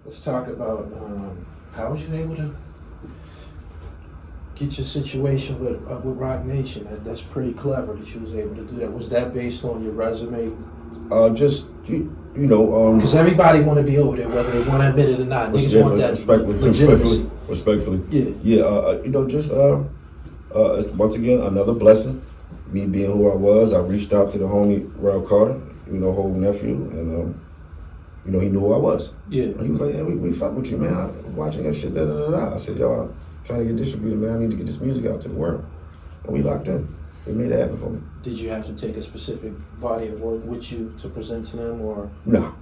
Let's talk about how was you able to get your situation with Roc Nation? That's pretty clever that you was able to do that. Was that based on your resume? Just you know, because everybody want to be over there, whether they want to admit it or not. Niggas want that legitimacy. Respectfully. Yeah. You know, just it's once again another blessing. Me being who I was, I reached out to the homie Ralph Carter, you know, whole nephew, and you know, he knew who I was. Yeah. And he was like, yeah, we fuck with you, man. I was watching that shit. I said, yo, I'm trying to get distributed, man. I need to get this music out to the world. And we locked in. They made it happen for me. Did you have to take a specific body of work with you to present to them, or no?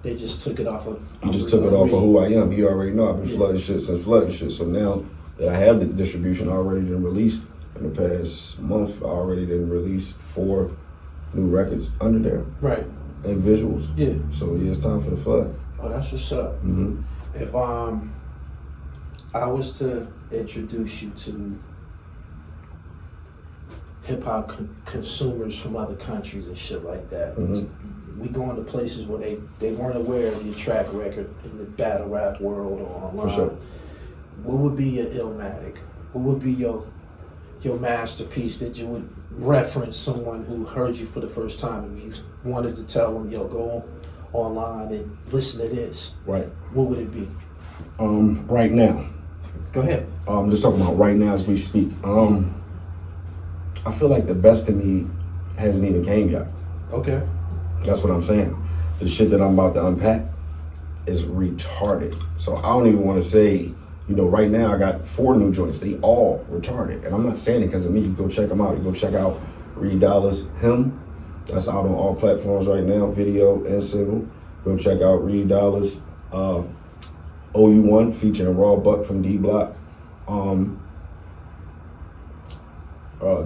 They just took it off of. He just took it off of who I am. He already know I've been flooding shit since flooding shit. So now that I have the distribution, I already done released in the past month. I already done released 4 new records under there. Right. And visuals. Yeah. So yeah, it's time for the flood. Oh, that's what's up. Mm-hmm. If I was to introduce you to hip hop consumers from other countries and shit like that, we going to places where they weren't aware of your track record in the battle rap world or online. For sure. What would be your Illmatic? What would be your masterpiece that you would reference someone who heard you for the first time? If you wanted to tell them, yo, go online and listen to this, right? What would it be? Right now. Go ahead. I'm just talking about right now as we speak. I feel like the best of me hasn't even came yet. Okay. That's what I'm saying. The shit that I'm about to unpack is retarded. So I don't even want to say, you know, right now I got 4 new joints. They all retarded. And I'm not saying it because of me. You go check them out. You go check out Dollaz, him. That's out on all platforms right now, video and single. Go check out Dollaz. OU1 featuring Raw Buck from D Block.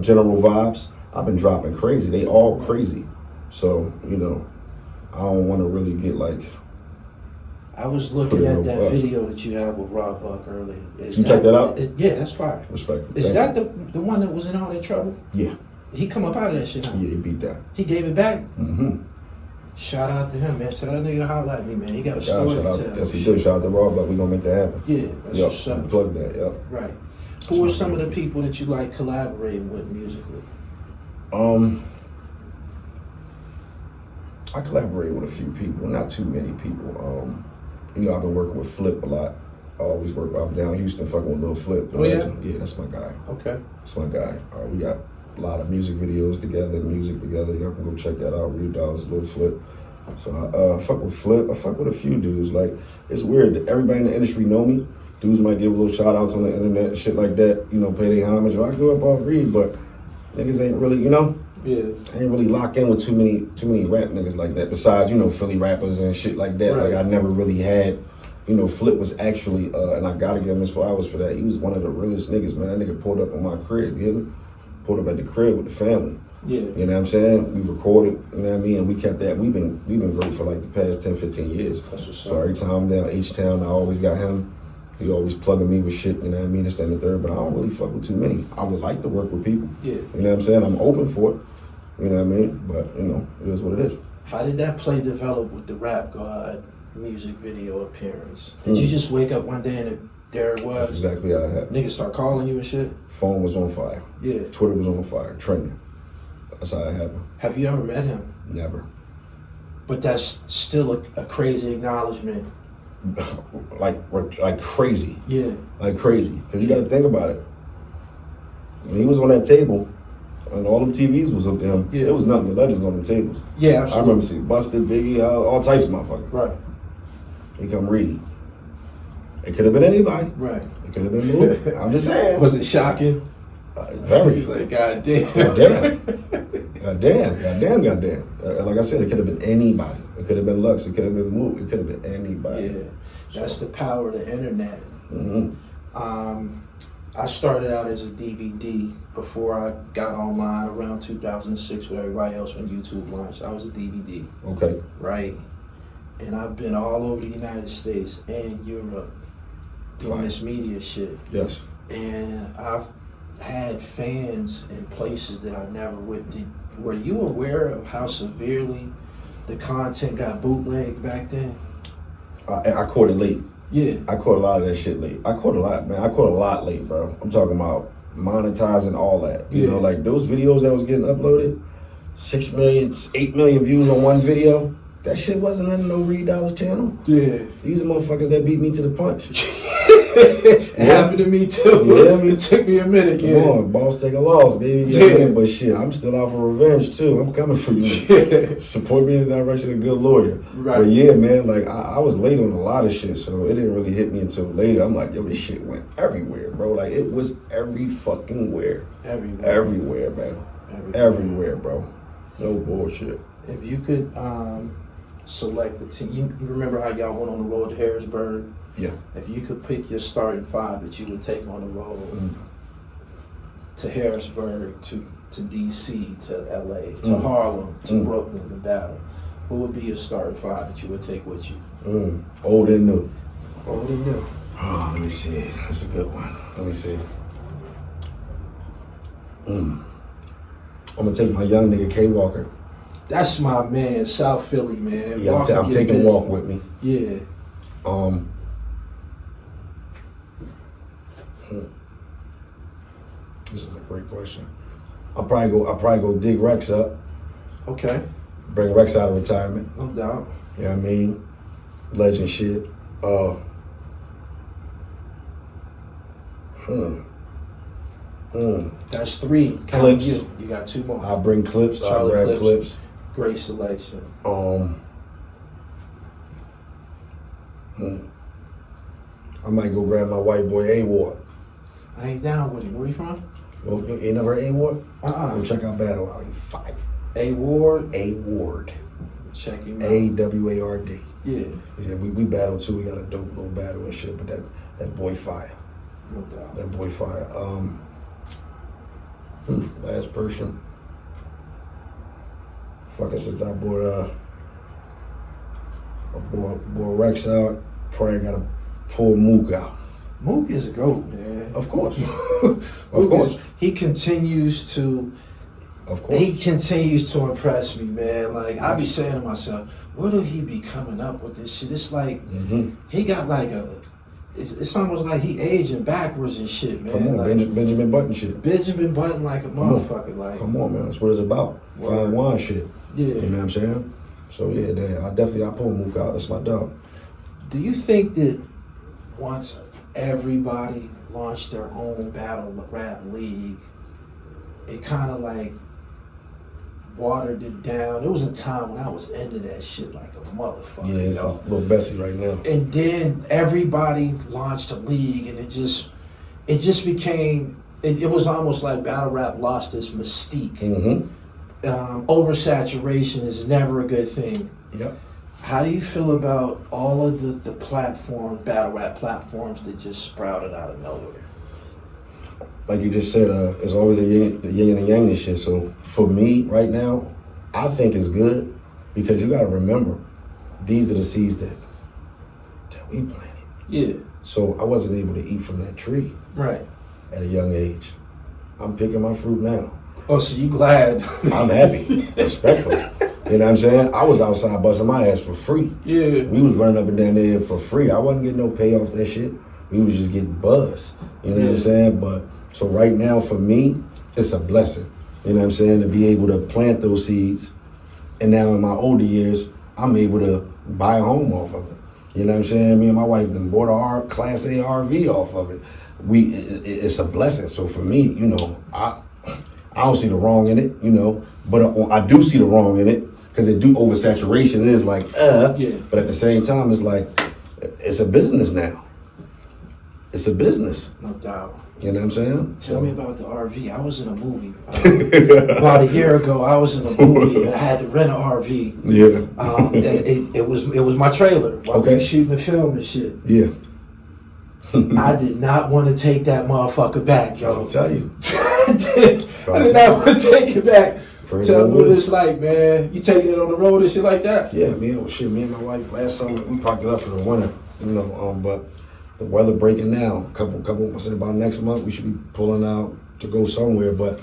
General Vibes. I've been dropping crazy. They all crazy. So, you know, I don't want to really get like. I was looking at that video that you have with Raw Buck earlier. You check that out? Yeah, that's fire. Respectful. Is that the one that was in all that trouble? Yeah. He come up out of that shit, huh? Yeah, he beat that. He gave it back? Mm-hmm. Shout out to him, man. Tell that nigga to holler at me, man. He got a story to tell. Yes, he did. Shout out to Raw Buck. We gonna make that happen. Yeah, that's what's up. Plug that, yep. Right. Who are some of the people that you like collaborating with musically? I collaborate with a few people, not too many people. You know, I've been working with Flip a lot. I always work up down Houston fucking with Lil Flip. Oh, yeah? Yeah, that's my guy. Okay. That's my guy. We got a lot of music videos together, music together. Y'all can go check that out. Dollaz, Lil Flip. So I fuck with Flip. I fuck with a few dudes. Like, it's weird that everybody in the industry know me. Dudes might give a little shout outs on the internet and shit like that, you know, pay their homage. I go up off Reed, but niggas ain't really, you know? Yeah. I ain't really locked in with too many rap niggas like that. Besides, you know, Philly rappers and shit like that. Right. Like, I never really had, you know, Flip was actually, and I gotta give him his flowers for that. He was one of the realest niggas, man. That nigga pulled up on my crib, you hear me? Pulled up at the crib with the family. Yeah. You know what I'm saying? We recorded, you know what I mean? And we kept that. We've been great for like the past 10, 15 years. That's what's so every time I'm down H-Town, I always got him. He always plugging me with shit, you know what I mean? This, that, and the third, but I don't really fuck with too many. I would like to work with people. Yeah. You know what I'm saying? I'm open for it. You know what I mean? But, you know, it is what it is. How did that play develop with the Rap God music video appearance? Did you just wake up one day and there it was? That's exactly how it happened. Niggas start calling you and shit? Phone was on fire. Yeah. Twitter was on fire, trending. That's how it happened. Have you ever met him? Never. But that's still a crazy acknowledgement. like crazy. Yeah. Like crazy. Because you got to think about it. When he was on that table, and all them TVs was up there, there was nothing but legends on them tables. Yeah, absolutely. I remember seeing Busted, Biggie, all types of motherfuckers. Right. He come read. It could have been anybody. Right. It could have been me. I'm just saying. Was it shocking? Very. He's like, God damn. God damn. Like I said, it could have been anybody. It could have been Lux. It could have been Moot. It could have been anybody. Yeah. That's the power of the internet. Mm-hmm. I started out as a DVD before I got online around 2006 with everybody else when YouTube launched. I was a DVD. Okay. Right? And I've been all over the United States and Europe doing this media shit. Yes. And I've had fans in places that I never would. Were you aware of how severely the content got bootlegged back then? I caught it late. Yeah. I caught a lot of that shit late. I caught a lot, man. I caught a lot late, bro. I'm talking about monetizing all that. You know, like those videos that was getting uploaded, 6 million, 8 million views on one video. That shit wasn't on no Reed Dollaz channel. Yeah. These are motherfuckers that beat me to the punch. It happened to me too. Yeah, It took me a minute. Come on, boss, take a loss, baby. Yeah. But shit, I'm still out for revenge too. I'm coming for you. Yeah. Support me in the direction of a good lawyer. Right. But yeah, man, like I was late on a lot of shit, so it didn't really hit me until later. I'm like, yo, this shit went everywhere, bro. Like it was every fucking where. Everywhere, man. Everywhere, bro. No bullshit. If you could select the team, you remember how y'all went on the road to Harrisburg? Yeah. If you could pick your starting 5 that you would take on the road to Harrisburg, to DC, to LA, to Harlem, to Brooklyn, to battle, who would be your starting 5 that you would take with you? Old and new. Old and new. Oh, let me see. That's a good one. Let me see. I'm gonna take my young nigga K Walker. That's my man, South Philly, man. Yeah, I'm taking Walk with me. Yeah. This is a great question. I'll probably go dig Rex up. Okay. Bring Rex out of retirement. No doubt. You know what I mean? Legend shit. That's 3. Clips. You got 2 more. I'll bring Clips. I'll grab Clips. Great selection. I might go grab my white boy A-Ward. I ain't down with him. Where you from? Well, you ain't never heard A-Ward? Go check out Battle Out. He fire. A-Ward? A-Ward. Check him out. A-W-A-R-D. Yeah. Yeah, we battled too. We got a dope little battle and shit, but that boy fire. No doubt. That boy fire. Last person. Fucking since I bought Rex out, probably gotta pull Mook out. Mook is a GOAT, man. Of course. Of course. He continues to impress me, man. Like I be saying to myself, where do he be coming up with this shit? It's like he got like it's almost like he aging backwards and shit, man. Come on, like, Benjamin Button shit. Benjamin Button like a motherfucker. Like come on, man. That's what it's about. Fine wine shit. Yeah. You know what I'm saying? So yeah, I pull Mook out. That's my dog. Do you think that once everybody launched their own battle rap league, it kind of like watered it down? There was a time when I was into that shit like a motherfucker. Yeah, it's a little messy right now. And then everybody launched a league, and it just became. It was almost like battle rap lost its mystique. Oversaturation is never a good thing. Yep. How do you feel about all of the platform, battle rap platforms that just sprouted out of nowhere? Like you just said, it's always the yin and yang and shit. So for me right now, I think it's good because you gotta remember, these are the seeds that we planted. Yeah. So I wasn't able to eat from that tree. Right. At a young age. I'm picking my fruit now. Oh, so you glad? I'm happy, respectfully. You know what I'm saying? I was outside busting my ass for free. Yeah. We was running up and down there for free. I wasn't getting no pay off that shit. We was just getting buzzed. You know what I'm saying? But so right now for me, it's a blessing. You know what I'm saying? To be able to plant those seeds. And now in my older years, I'm able to buy a home off of it. You know what I'm saying? Me and my wife then bought our Class A RV off of it. It's a blessing. So for me, you know, I don't see the wrong in it, you know, but I do see the wrong in it because they do oversaturation. It is like, but at the same time, it's like, it's a business now. It's a business. No doubt. You know what I'm saying? Tell me about the RV. I was in a movie about a year ago. I was in a movie and I had to rent an RV. Yeah. It was my trailer while we were shooting the film and shit. Yeah. I did not want to take that motherfucker back, yo. I'll tell you. I did not want to take it back. Tell me what it's like, man. You taking it on the road and shit like that? Yeah, me and my wife last summer we parked it up for the winter, you know. But the weather breaking now. I said about next month we should be pulling out to go somewhere. But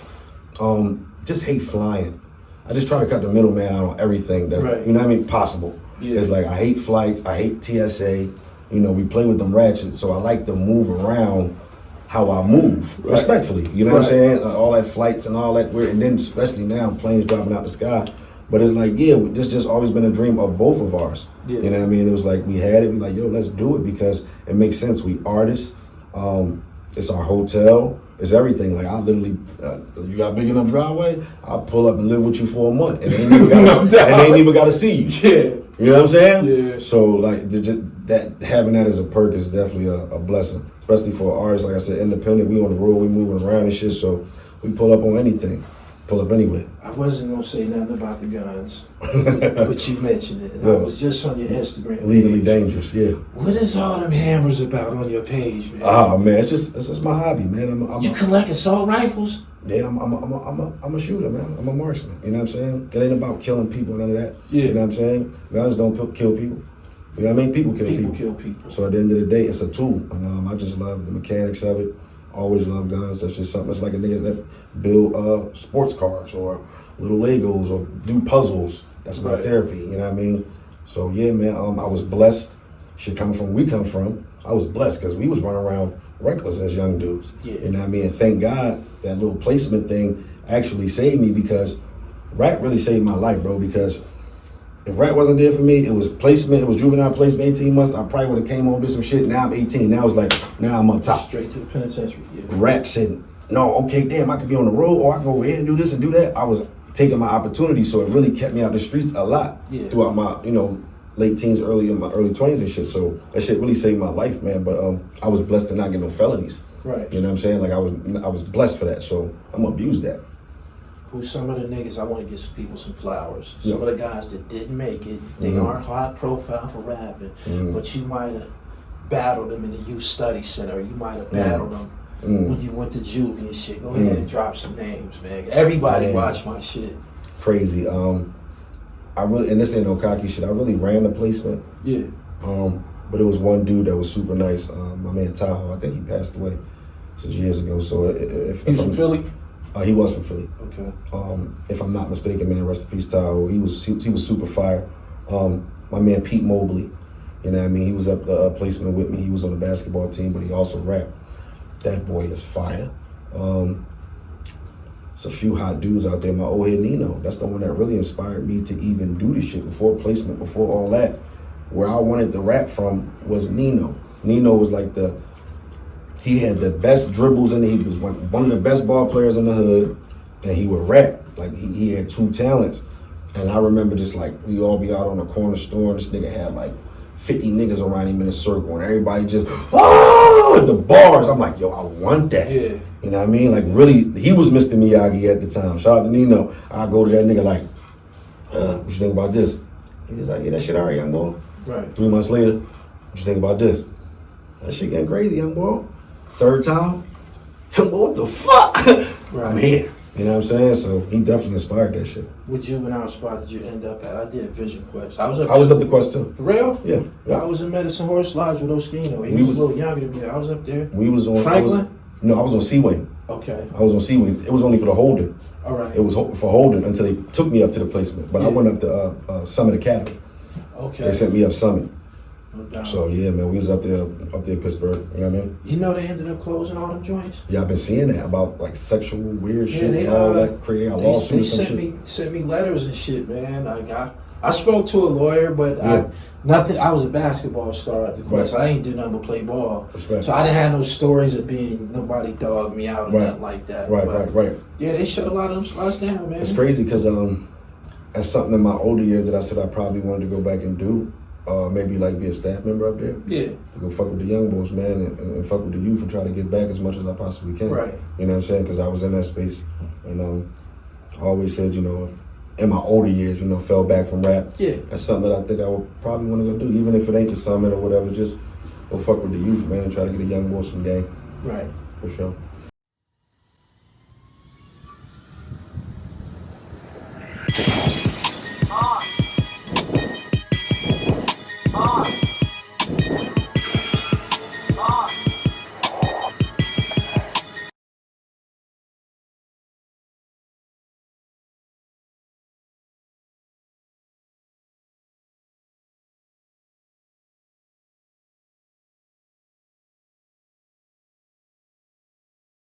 just hate flying. I just try to cut the middleman out on everything. That you know what I mean, possible. Yeah. It's like I hate flights, I hate TSA. You know, we play with them ratchets, so I like to move around how I move, respectfully. You know what I'm saying? All that flights and all that weird, and then especially now planes dropping out the sky. But it's like, yeah, this just always been a dream of both of ours. Yeah. You know what I mean? It was like we had it. We like, yo, let's do it because it makes sense. We artists. It's our hotel. It's everything. Like I literally, you got a big enough driveway, I'll pull up and live with you for a month, and they ain't even got to see you. Yeah. You know what I'm saying? Yeah. So like that having that as a perk is definitely a blessing, especially for artists. Like I said, independent. We on the road, we moving around and shit. So we pull up on anything, pull up anywhere. I wasn't gonna say nothing about the guns, but you mentioned it. And I was just on your Instagram. Legally page. Dangerous, yeah. What is all them hammers about on your page, man? Oh man, it's just my hobby, man. You collect assault rifles? Yeah, I'm a shooter, man. I'm a marksman. You know what I'm saying? It ain't about killing people, none of that. Yeah. You know what I'm saying? Guns don't kill people. You know what I mean? People kill people. People kill people. So at the end of the day, it's a tool, and I just love the mechanics of it. Always love guns. That's just something. It's like a nigga that build sports cars or little Legos or do puzzles. That's my therapy. You know what I mean? So yeah, man. I was blessed. Shit coming from where we come from. I was blessed because we was running around reckless as young dudes. Yeah. You know what I mean? And thank God that little placement thing actually saved me because rap really saved my life, bro. Because if rap wasn't there for me, it was placement, it was juvenile placement, 18 months, I probably would have came home, did some shit. Now I'm 18. Now it's like, now I'm up top. Straight to the penitentiary. Yeah. Rap said, no, okay, damn, I could be on the road or I can go over here and do this and do that. I was taking my opportunity, so it really kept me out the streets a lot throughout my, late teens, my early 20s and shit. So that shit really saved my life, man. But I was blessed to not get no felonies. Right. You know what I'm saying? Like I was blessed for that. So I'm gonna abuse that. Who's some of the niggas I want to get some people some flowers. Some of the guys that didn't make it, they aren't high profile for rapping, but you might have battled them in the youth study center. You might have battled them when you went to juvie and shit. Go ahead and drop some names, man. Everybody watch my shit. Crazy. I really, and this ain't no cocky shit, I really ran the placement. Yeah. But it was one dude that was super nice. My man Tahoe, I think he passed away 6 years ago. So if He's from Philly? He was from Philly. Okay. If I'm not mistaken, man, rest in peace, Tahoe. He was super fire. My man Pete Mobley, you know what I mean? He was up the placement with me. He was on the basketball team, but he also rapped. That boy is fire. It's a few hot dudes out there. My old head Nino, that's the one that really inspired me to even do this shit before placement, before all that. Where I wanted to rap from was Nino. Nino was like he had the best dribbles and he was one of the best ball players in the hood, and he would rap. Like he had two talents. And I remember just like we all be out on the corner store and this nigga had like 50 niggas around him in a circle and everybody just the bars. I'm like, yo, I want that. Yeah. You know what I mean? Like really, he was Mr. Miyagi at the time. Shout out to Nino. I go to that nigga like, what you think about this? He was like, yeah, that shit all right, young boy. Right. 3 months later, what you think about this? That shit getting crazy, young boy. Third time, young boy, what the fuck? Right. I'm here. You know what I'm saying? So he definitely inspired that shit. What juvenile spot did you end up at? I did Vision Quest. I was up the Quest too. For real? Yeah. I was in Medicine Horse Lodge with Oskino. He was a little younger than me. I was up there. We was on Franklin? I was on Seaway. Okay. I was on Seaway. It was only for the Holden. All right. It was for Holden until they took me up to the placement. But I went up to Summit Academy. Okay. They sent me up Summit. No doubt. So yeah, man, we was up there in Pittsburgh. You know what I mean? You know they ended up closing all them joints? Yeah, I've been seeing that about like sexual weird shit they, and all that crazy lawsuits they and some shit. sent me letters and shit, man. Like I spoke to a lawyer, but I was a basketball star at the Quest. I ain't do nothing but play ball. Respect. So I didn't have no stories of being nobody dogged me out or nothing like that. Right. Yeah, they shut a lot of them spots down, man. It's crazy because that's something in my older years that I said I probably wanted to go back and do. Maybe like be a staff member up there. Yeah. To go fuck with the young boys, man, and fuck with the youth and try to get back as much as I possibly can. Right. You know what I'm saying? Because I was in that space. And I always said, in my older years, fell back from rap. Yeah. That's something that I think I would probably want to go do, even if it ain't the summit or whatever. Just go fuck with the youth, man, and try to get a young boy some game. Right. For sure.